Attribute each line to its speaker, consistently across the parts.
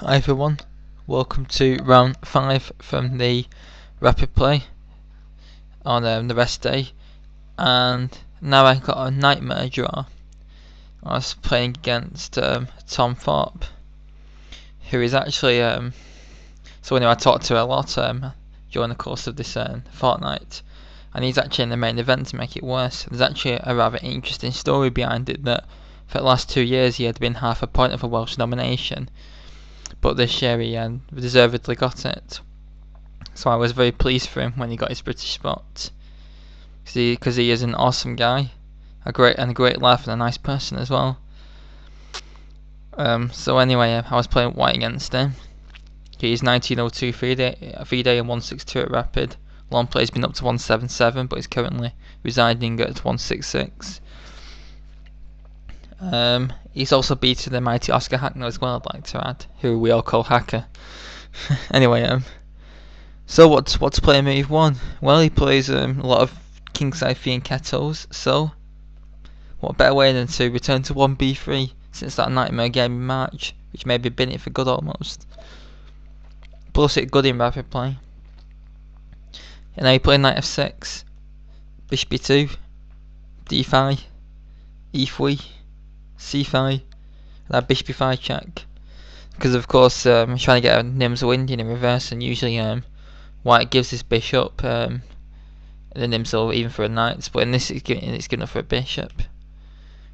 Speaker 1: Hi everyone, welcome to round 5 from the rapid play on the rest day, and now I got a nightmare draw. I was playing against Tom Thorpe, who is actually someone who I talked to a lot during the course of this fortnight, and he's actually in the main event to make it worse. There's actually a rather interesting story behind it, that for the last 2 years he had been half a point of a Welsh nomination, but this year he deservedly got it. So I was very pleased for him when he got his British spot, because he is an awesome guy, a great laugh, and a nice person as well. So anyway, I was playing white against him. He's 1902 Vd and 162 at rapid. Long play's been up to 177, but he's currently residing at 166. He's also beaten the mighty Oscar Hackner as well, I'd like to add, who we all call Hacker. Anyway, so what to play in move 1? Well, he plays a lot of kingside 3 and kettles, so what better way than to return to 1b3 since that nightmare game in March, which made me bin it for good almost. Plus it good in rapid play. And now he played knight f6, bishop b2, d5, e3, c5, that bishop b5 check, because of course I'm trying to get a Nxc2 Indian in reverse, and usually white gives his bishop the Nxc2 even for a knight, but in this it's given up for a bishop.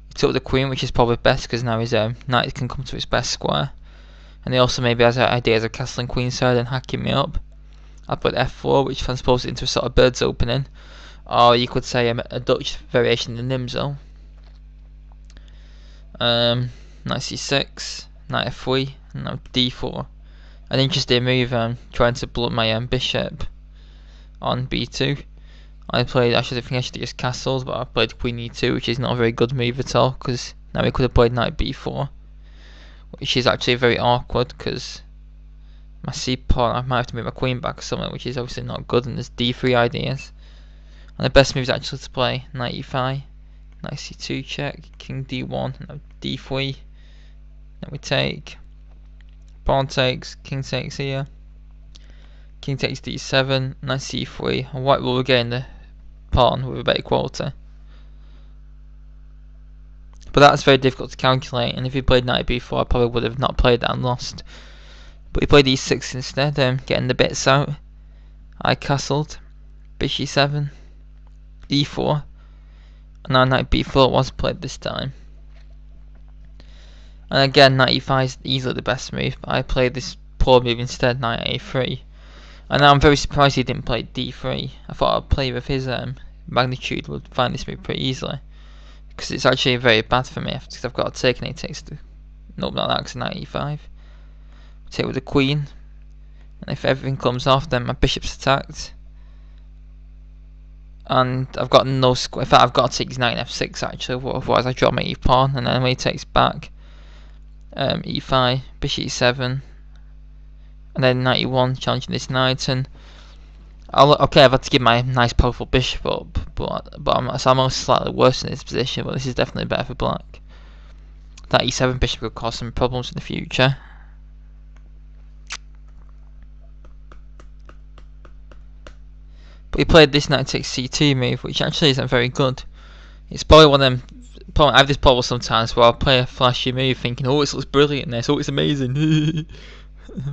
Speaker 1: He took the queen, which is probably best because now his knight can come to its best square, and he also maybe has ideas of castling queenside and hacking me up. I put f4, which transposes it into a sort of bird's opening, or you could say a Dutch variation of the Nxc2. Knight c6, knight f3, and now d4. An interesting move, trying to blunt my bishop on b2. I think I should have just castled, but I played queen e2, which is not a very good move at all, because now we could have played knight b4, which is actually very awkward, because my c pawn, I might have to move my queen back or something, which is obviously not good, and there's d3 ideas. And the best move is actually to play knight e5, knight c2 check, king d1, no, d3, then we take, pawn takes, king takes here, king takes d7, knight c3, and white will regain the pawn with a better quality. But that's very difficult to calculate, and if he played knight b4 I probably would have not played that and lost. But he played e6 instead, getting the bits out. I castled, bishop e7, e4, and now knight b4 was played this time. And again, knight e5 is easily the best move, but I played this poor move instead, knight a3. And now I'm very surprised he didn't play d3. I thought a player of his magnitude would find this move pretty easily, because it's actually very bad for me, because I've got to take, and he takes the, nope, not that, because knight e5. Take with the queen, and if everything comes off, then my bishop's attacked, and I've got no square. In fact, I've got to take his knight f6 actually, otherwise I drop my e pawn, and then when he takes back, e5, bishop e7, and then knight e1, challenging this knight, and okay, I've had to give my nice powerful bishop up, but I'm almost slightly worse in this position, but this is definitely better for black. That e7 bishop could cause some problems in the future. But he played this knight takes c2 move, which actually isn't very good. It's probably one of them. I have this problem sometimes where I'll play a flashy move thinking, oh, it looks brilliant in this, oh, it's amazing.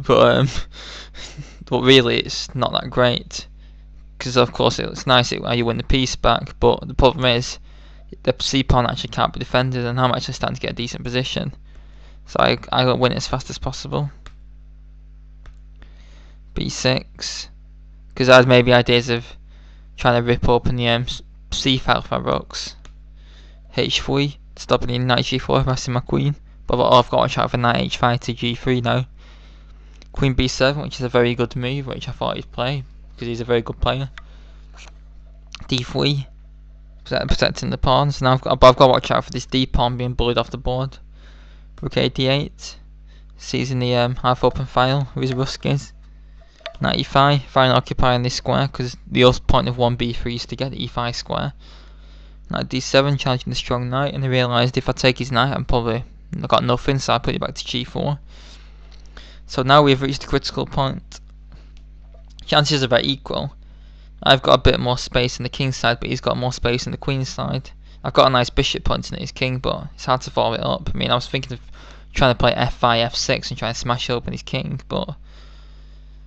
Speaker 1: but really it's not that great. Because of course it looks nice how you win the piece back, but the problem is the c pawn actually can't be defended, and I'm actually starting to get a decent position. So I got to win it as fast as possible. b6. Because I had maybe ideas of trying to rip open the c file for my rooks. h3, stopping the knight g4, harassing my queen. But I've got to watch out for knight h5 to g3 now. Queen b7, which is a very good move, which I thought he'd play, because he's a very good player. d3, protecting the pawns. Now I've got to watch out for this d pawn being bullied off the board. Rook d8, seizing the half open file with his ruskies. Knight e5, finally occupying this square, because the whole point of 1b3 is to get the e5 square. Knight d7, challenging the strong knight, and I realised if I take his knight I've got nothing, so I put it back to g4. So now we've reached the critical point. Chances are about equal. I've got a bit more space in the king's side, but he's got more space in the queen's side. I've got a nice bishop pointing at his king, but it's hard to follow it up. I mean, I was thinking of trying to play f5, f6 and trying to smash open his king, but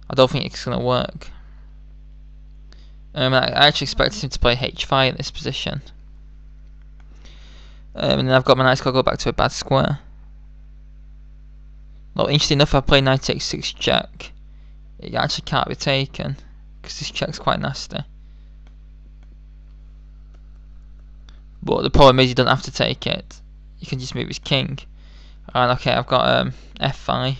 Speaker 1: I don't think it's going to work. I actually expected him to play h5 in this position. And then I've got my knight's got to go back to a bad square. Well, interesting enough, if I play knight takes 6 check, it actually can't be taken, because this check's quite nasty. But the problem is you don't have to take it, you can just move his king. And okay, I've got f5,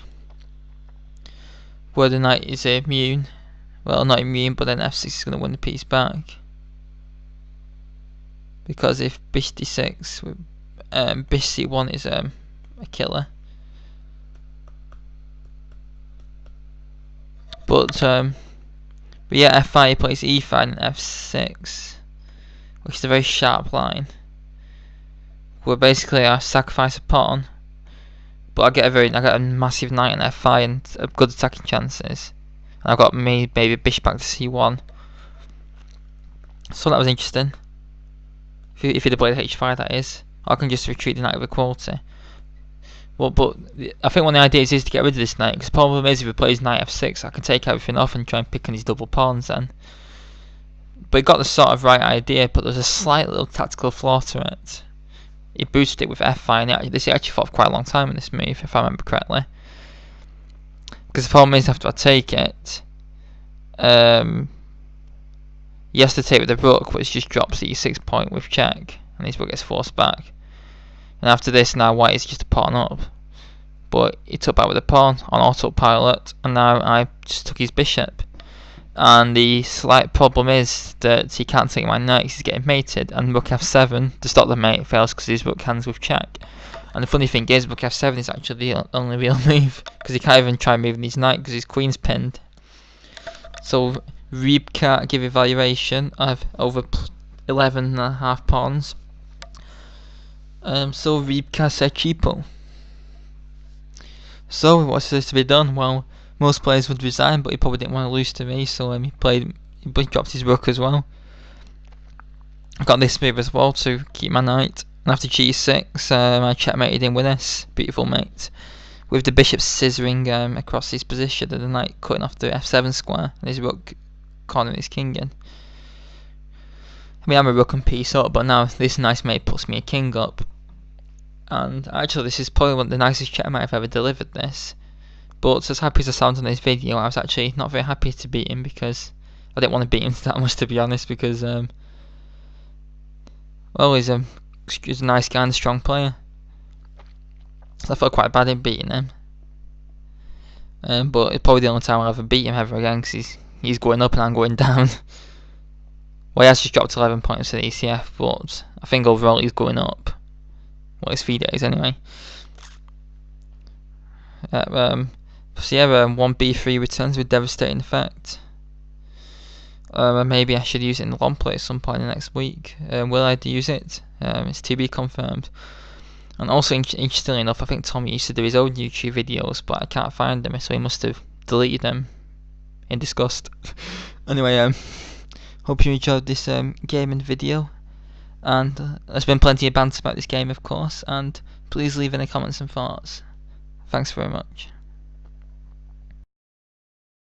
Speaker 1: where the knight is immune. Well, not immune, but then f6 is going to win the piece back. Because if Bxd6, Bxd1 is a killer. But yeah, f5 plays e5 and f6, which is a very sharp line. Where basically I sacrifice a pawn, but I get a massive knight on f5 and good attacking chances. And I've got maybe bishop back to c1. So that was interesting. If he'd have played h5, that is. I can just retreat the knight with equality. Well, but I think one of the ideas is to get rid of this knight, because the problem is if he plays knight f6, I can take everything off and try and pick on his double pawns then. But he got the sort of right idea, but there's a slight little tactical flaw to it. He boosted it with f5, and this actually fought for quite a long time in this move, if I remember correctly. Because the problem is after I take it, he has to take with the rook, which just drops the e6 point with check, and his rook gets forced back. And after this, now white is just a pawn up, but he took back with a pawn on autopilot, and now I just took his bishop. And the slight problem is that he can't take my knight because he's getting mated, and rook f7 to stop the mate fails because his rook hands with check. And the funny thing is, rook f7 is actually the only real move, because he can't even try moving his knight because his queen's pinned. So Reeb can't give evaluation of over 11.5 pawns. So Reeb can't say cheapo. So what's this to be done? Well, most players would resign, but he probably didn't want to lose to me, so he dropped his rook as well. I've got this move as well to keep my knight. And after g6, I checkmated him with this beautiful mate, with the bishop scissoring across his position and the knight cutting off the f7 square, and his rook cornering his king in. I mean, I'm a rook and piece up, but now this nice mate puts me a king up. And actually, this is probably one of the nicest checkmate I've ever delivered this. But as happy as I sound on this video, I was actually not very happy to beat him, because I didn't want to beat him that much, to be honest, because well, he's a nice guy and a strong player. So I felt quite bad in beating him. But it's probably the only time I'll ever beat him ever again, because he's going up and I'm going down. Well, he has just dropped 11 points to the ECF, but I think overall he's going up. Well, it's 3 days anyway. So yeah, 1b3 returns with devastating effect. Maybe I should use it in the long play at some point in the next week. Will I use it? It's to be confirmed. And also, interestingly enough, I think Tom used to do his own YouTube videos, but I can't find them, so he must have deleted them in disgust. Anyway, hope you enjoyed this gaming video, and there's been plenty of banter about this game, of course, and please leave any comments and thoughts. Thanks very much.